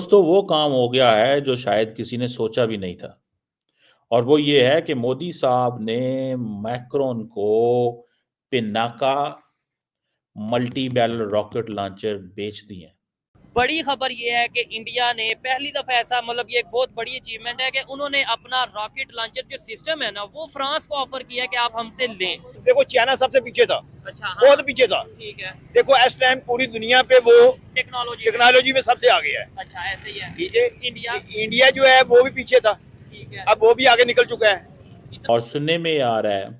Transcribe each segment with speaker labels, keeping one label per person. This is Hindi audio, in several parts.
Speaker 1: दोस्तों वो काम हो गया है जो शायद किसी ने सोचा भी नहीं था और वो ये है कि मोदी साहब ने मैक्रोन को Pinaka multi barrel rocket launcher बेच दिए।
Speaker 2: बड़ी खबर ये है कि इंडिया ने पहली दफा ऐसा ये एक बहुत बड़ी अचीवमेंट है कि उन्होंने अपना रॉकेट लॉन्चर जो सिस्टम है ना वो फ्रांस को ऑफर किया कि आप हमसे लें।
Speaker 3: देखो चाइना सबसे पीछे था।
Speaker 2: अच्छा हाँ,
Speaker 3: बहुत पीछे था।
Speaker 2: ठीक है।
Speaker 3: देखो इस टाइम पूरी दुनिया पे वो टेक्नोलॉजी में सबसे आगे है।
Speaker 2: अच्छा ऐसे ही है।
Speaker 3: ठीक है।
Speaker 2: इंडिया
Speaker 3: जो है वो भी पीछे था।
Speaker 2: ठीक है।
Speaker 3: अब वो भी आगे निकल चुका है।
Speaker 1: और सुनने में आ रहा है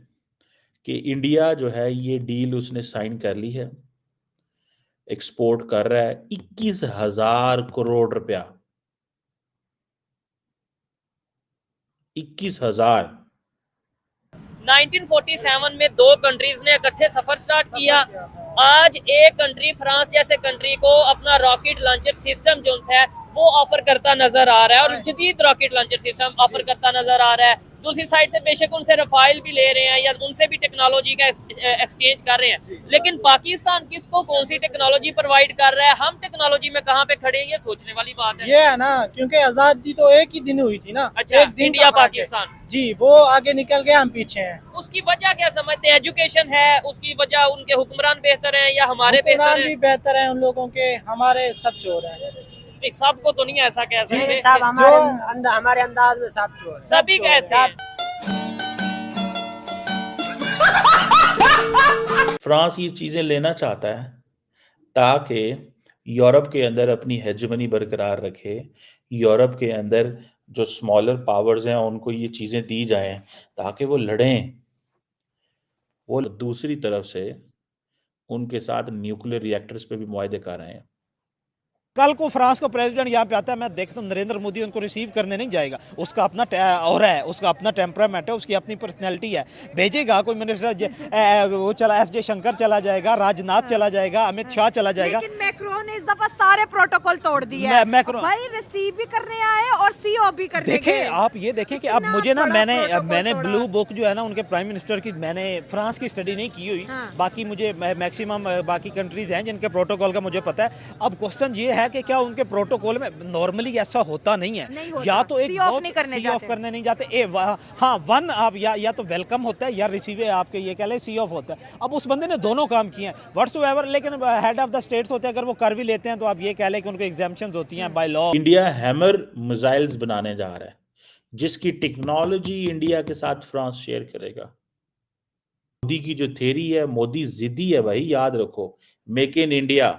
Speaker 1: कि इंडिया जो है ये डील उसने साइन कर ली है, एक्सपोर्ट कर रहा है 21,000 करोड़ रुपया। 21,000।
Speaker 2: 1947 में दो कंट्रीज ने इकट्ठे सफर स्टार्ट किया। आज एक कंट्री फ्रांस जैसे कंट्री को अपना रॉकेट लॉन्चर सिस्टम जो है वो ऑफर करता नजर आ रहा है और जदीद रॉकेट लॉन्चर सिस्टम ऑफर करता नजर आ रहा है। दूसरी साइड से बेशक उनसे रफाइल भी ले रहे हैं या उनसे भी टेक्नोलॉजी का एक्सचेंज कर रहे हैं, लेकिन पाकिस्तान किसको कौन सी टेक्नोलॉजी प्रोवाइड कर रहा है, हम टेक्नोलॉजी में कहाँ पे खड़े हैं, ये सोचने वाली बात है।
Speaker 4: ये है ना, क्योंकि आजादी तो एक ही दिन हुई थी ना।
Speaker 2: अच्छा,
Speaker 4: एक दिन
Speaker 2: इंडिया पाकिस्तान
Speaker 4: जी, वो आगे निकल गया, हम पीछे हैं।
Speaker 2: उसकी वजह क्या समझते हैं? एजुकेशन है उसकी वजह? उनके हुक्मरान बेहतर हैं या हमारे बेहतर हैं?
Speaker 4: भी बेहतर है उन लोगों के, हमारे सब चोर हैं।
Speaker 2: नहीं, सबको तो नहीं ऐसा कह सकते,
Speaker 5: सब हमारे अंदाज में सब चोर हैं।
Speaker 2: सभी कैसे हैं?
Speaker 1: फ्रांस ये चीजें लेना चाहता है ताकि यूरोप के अंदर अपनी हेजेमनी बरकरार रखे, यूरोप के अंदर जो स्मॉलर पावर्स हैं उनको ये चीजें दी जाएं ताकि वो लड़ें। वो दूसरी तरफ से उनके साथ न्यूक्लियर रिएक्टर्स पे भी मुआहदे कर रहे हैं।
Speaker 6: कल को फ्रांस का प्रेसिडेंट यहाँ पे आता है, मैं देखता हूँ नरेंद्र मोदी उनको रिसीव करने नहीं जाएगा। उसका अपना और है, उसका अपना टेम्परामेंट है, उसकी अपनी पर्सनैलिटी है। भेजेगा कोई मिनिस्टर, वो चला एस जयशंकर चला जाएगा, राजनाथ चला जाएगा, अमित शाह चला जाएगा।
Speaker 7: लेकिन मैक्रोन ने इस दफा सारे प्रोटोकॉल तोड़ दिए हैं।
Speaker 6: मैक्रोन
Speaker 7: भाई रिसीव भी करने आए और सी ऑफ भी करने
Speaker 6: देखें
Speaker 7: गए।
Speaker 6: आप ये देखें कि अब मुझे ना मैंने ब्लू बुक जो है ना उनके प्राइम मिनिस्टर की, मैंने फ्रांस की स्टडी नहीं की हुई। बाकी मुझे मैक्सिमम बाकी कंट्रीज हैं जिनके प्रोटोकॉल का मुझे पता है। अब क्वेश्चन ये है कि क्या उनके प्रोटोकॉल में नॉर्मली ऐसा होता नहीं है? या तो एक
Speaker 7: ऑफ करने नहीं जाते।
Speaker 6: हाँ, वन आप या तो वेलकम होता है या रिसीव आपके ये कह ले सी ऑफ होता है। अब उस बंदे ने दोनों काम किए हैं व्हाट्सएवर, लेकिन हेड ऑफ द स्टेट्स होते हैं, अगर वो कर भी लेते हैं तो आप ये कह लें कि उनको एग्जाम्पशंस होती हैं by law.
Speaker 1: India hammer missiles बनाने जा रहा है जिसकी टेक्नोलॉजी इंडिया के साथ फ्रांस शेयर करेगा। मोदी की जो थ्योरी है, मोदी जिद्दी है भाई, याद रखो, make in India,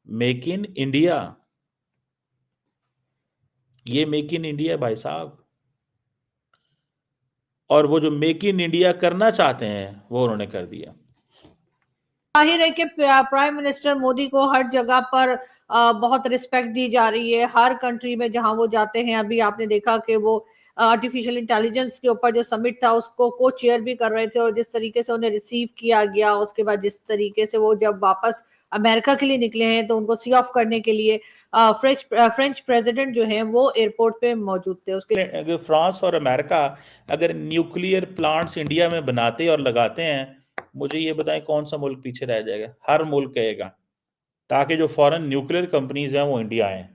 Speaker 1: make in India, ये मेक इन इंडिया भाई साहब। और वो जो मेक इन इंडिया करना चाहते हैं वो उन्होंने कर दिया।
Speaker 8: जाहिर है कि प्राइम मिनिस्टर मोदी को हर जगह पर बहुत रिस्पेक्ट दी जा रही है, हर कंट्री में जहां वो जाते हैं। अभी आपने देखा कि वो आर्टिफिशियल इंटेलिजेंस के ऊपर जो समिट था उसको को चेयर भी कर रहे थे, और जिस तरीके से उन्हें रिसीव किया गया, उसके बाद जिस तरीके से वो जब वापस अमेरिका के लिए निकले हैं तो उनको सी ऑफ करने के लिए फ्रेंच प्रेसिडेंट जो है वो एयरपोर्ट पे मौजूद थे। उसके
Speaker 1: अगर फ्रांस और अमेरिका अगर न्यूक्लियर प्लांट्स इंडिया में बनाते और लगाते हैं, मुझे ये बताएं कौन सा मुल्क पीछे रह जाएगा? हर मुल्क कहेगा ताकि जो फॉरेन न्यूक्लियर कंपनीज हैं वो इंडिया आए।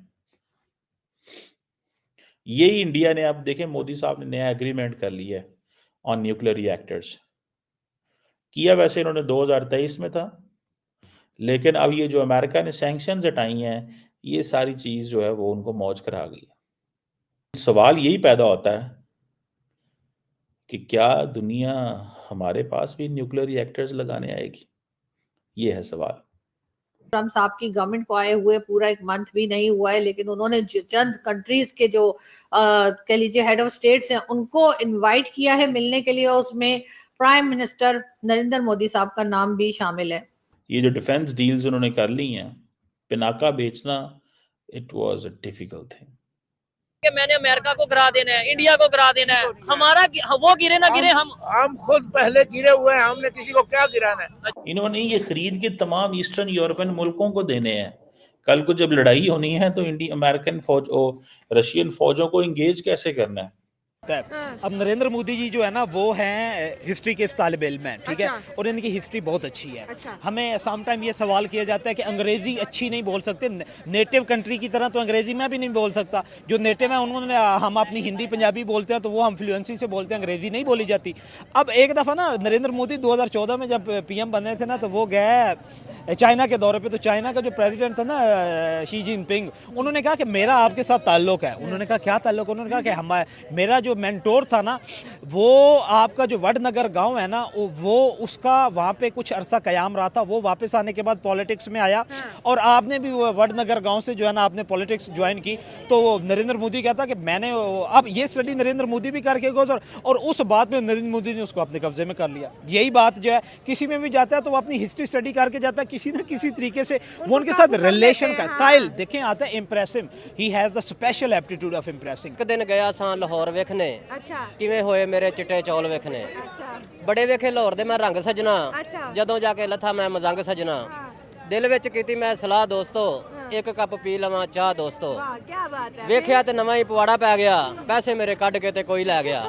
Speaker 1: यही इंडिया ने, अब देखें मोदी साहब ने नया एग्रीमेंट कर लिया है ऑन न्यूक्लियर रिएक्टर्स। किया वैसे इन्होंने 2023 में था, लेकिन अब ये जो अमेरिका ने सैंक्शंस हटाई हैं, ये सारी चीज जो है वो उनको मौज करा गई। सवाल यही पैदा होता है कि क्या दुनिया हमारे पास भी न्यूक्लियर रिएक्टर्स लगाने आएगी? ये है सवाल।
Speaker 8: ट्रम्प साहब की गवर्नमेंट को आए हुए पूरा एक मंथ भी नहीं हुआ है, लेकिन उन्होंने चंद कंट्रीज के जो कह लीजिए हेड ऑफ स्टेट्स हैं उनको इनवाइट किया है मिलने के लिए। उसमें प्राइम मिनिस्टर नरेंद्र मोदी साहब का नाम भी शामिल है।
Speaker 1: ये जो डिफेंस डील्स उन्होंने कर ली हैं, पिनाका बेचना, it was a difficult thing.
Speaker 2: कि मैंने अमेरिका को गिरा देना है, इंडिया को गिरा देना है, हमारा वो गिरे ना गिरे,
Speaker 3: हम खुद पहले गिरे हुए हैं, हमने किसी को क्या गिराना है।
Speaker 1: इन्होंने ये खरीद के तमाम ईस्टर्न यूरोपियन मुल्कों को देने हैं। कल को जब लड़ाई होनी है तो इंडियन अमेरिकन फौज और रशियन फौजों को इंगेज कैसे करना है?
Speaker 6: अब नरेंद्र मोदी जी जो है ना वो हैं हिस्ट्री के तालिब इल्म हैं, ठीक है,
Speaker 7: अच्छा।
Speaker 6: और इनकी हिस्ट्री बहुत अच्छी है।
Speaker 7: अच्छा।
Speaker 6: हमें सम टाइम ये सवाल किया जाता है कि अंग्रेजी अच्छी नहीं बोल सकते, नेटिव कंट्री की तरह तो अंग्रेजी में भी नहीं बोल सकता। जो नेटिव है उन्होंने, हम अपनी हिंदी पंजाबी बोलते हैं तो वो हम फ्लुएंसी से बोलते हैं, अंग्रेजी नहीं बोली जाती। अब एक दफ़ा ना नरेंद्र मोदी 2014 में जब PM बने थे ना तो वो गए चाइना के दौरे पे, तो चाइना का जो प्रेसिडेंट था ना शी जिनपिंग, उन्होंने कहा कि मेरा आपके साथ ताल्लुक है। उन्होंने कहा क्या ताल्लुक? उन्होंने कहा कि मेरा जो मेंटोर था ना वो आपका जो वडनगर गांव है ना वो उसका वहाँ पे कुछ अरसा कयाम रहा था, वो वापस आने के बाद पॉलिटिक्स में आया और आपने भी वो वडनगर गांव से जो है ना आपने पॉलिटिक्स ज्वाइन की। तो नरेंद्र मोदी कहता कि मैंने, अब ये स्टडी नरेंद्र मोदी भी करके गए और उस बात में नरेंद्र मोदी ने उसको अपने कब्जे में कर लिया। यही बात जो है किसी में भी जाता है तो वो अपनी हिस्ट्री स्टडी करके जाता है, किसी ना किसी तरीके से वो उनके साथ रिलेशन का कायल देखें आता है impressive, he has the special aptitude of impressing.
Speaker 5: एक दिन गया सां लाहौर वेखने
Speaker 7: अच्छा
Speaker 5: किवें होए मेरे चिट्टे चौल वेखने,
Speaker 7: अच्छा
Speaker 5: बड़े वेखे लाहौर दे मैं रंग सजना,
Speaker 7: अच्छा।
Speaker 5: ਜਦੋਂ ਜਾ ਕੇ ਲੱਥਾ ਮੈਂ ਮਜ਼ੰਗ ਸਜਣਾ, ਦਿਲ ਵਿੱਚ ਕੀਤੀ ਮੈਂ ਸਲਾਹ ਦੋਸਤੋ, ਇੱਕ ਕੱਪ ਪੀ ਲਵਾਂ ਚਾਹ ਦੋਸਤੋ,
Speaker 7: वाह क्या बात है।
Speaker 5: ਵੇਖਿਆ ਤੇ ਨਵਾਂ ਹੀ ਪਵਾੜਾ ਪੈ ਗਿਆ, ਪੈਸੇ ਮੇਰੇ ਕੱਢ ਕੇ ਤੇ ਕੋਈ ਲੈ ਗਿਆ।